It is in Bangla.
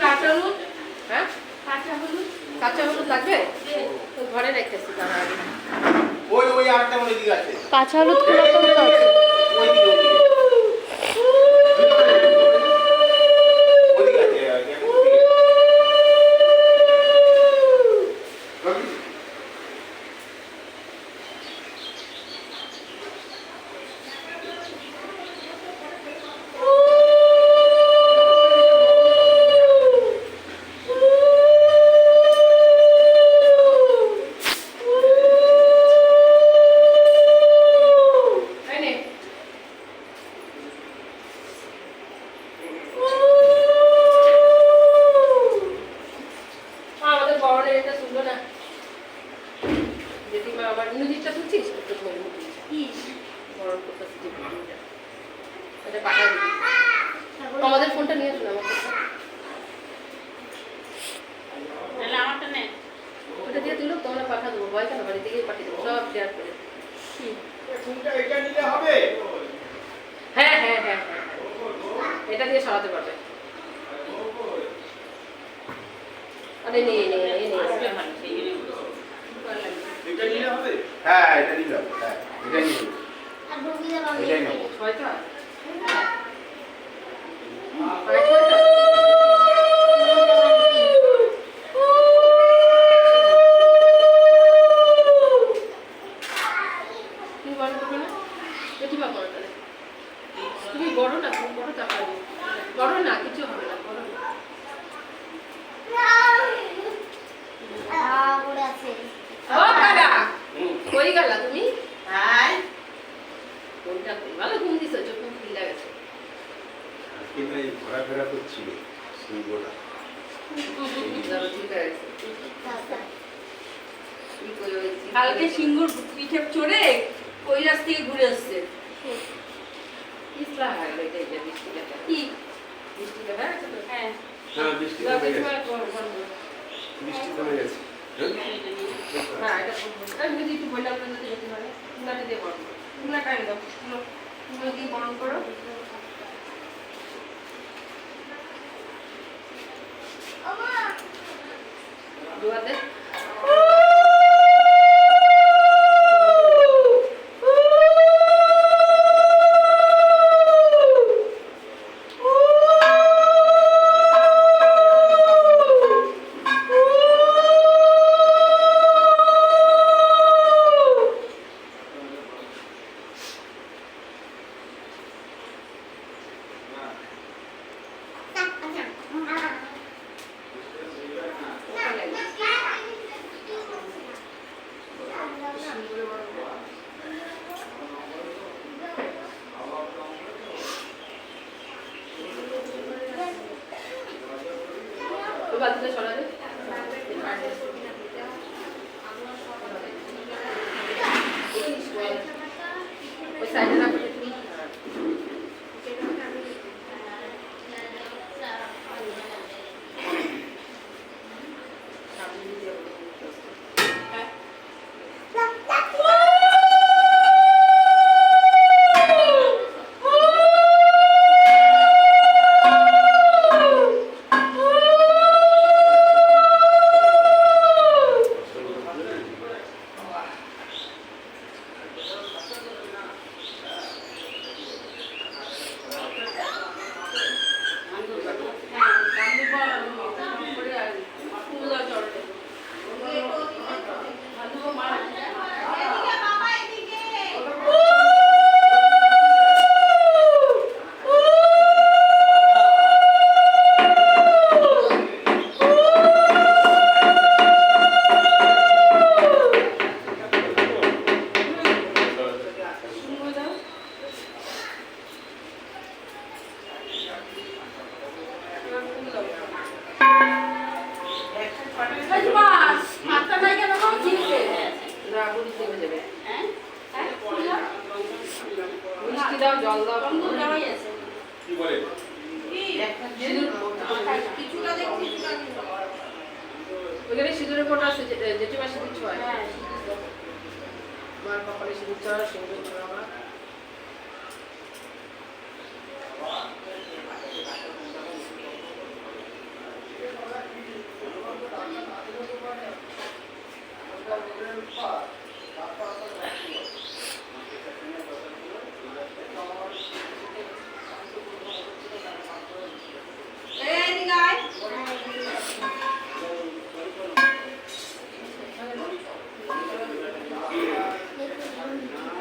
কাঁচা হলুদ, হ্যাঁ কাঁচা হলুদ লাগবে ঘরে রেখেছি। কাঁচা হলুদ খোলা তো আছে। আমাদের ফোনটা নিয়ে আসুন, আমারটা নে, ওটা দিয়ে দিল তোমরা পাঠা দেবো, ভয় কেন, বাড়ি থেকে পাঠিয়ে দেবো সব শেয়ার করে। হ্যাঁ হ্যাঁ হ্যাঁ হ্যাঁ, এটা দিয়ে সরাতে পারবে। আরে নিয়ে নিয়ে এটা নিলে হবে। হ্যাঁ এটা নিলে হবে। হ্যাঁ এটা নিলে আর বগিলা বাবা এটাই নেব। ছয়টা তুমি বড় না, তুমি বড় টাকা বড় না, কিছু হবে না, বড় না। পড়ে আছে। ও কাকা কই গেলা তুমি? হাই কোনটা কই ভালো ঘুম দিছো, চোখ মুখ খুলে গেছে। আজকে না এই ঘোরাফেরা করছিল সিংহটা। ঠিক আছে কালকে সিংহর পিঠে চড়ে ওই রাস্তা থেকে ঘুরে আসছে। ইসলা হয় এটা যে বৃষ্টিটা কি বৃষ্টিটা হ্যাঁ হ্যাঁ হ্যাঁ বৃষ্টি কমে গেছে। বৃষ্টি কমে গেছে। হ্যাঁ এটা আমি যদি একটু বললাম আপনাদের যেতে পারে কুলাটা দিয়ে বরণ করো, কুলা টাইম দাও, কুলো দিয়ে বরণ করো। দুয়াতে বাতিটা সরাবে ওই সাইডে রাখো তুমি। দাও জল দাও কি বলে ওইখানে সিঁদুরের ফোঁটা আছে, জেঠিমা সিঁদুর ছোঁয়। আমার কপালে সিঁদুর ছোঁয়া, সিঁদুর ছোঁয়া আমার।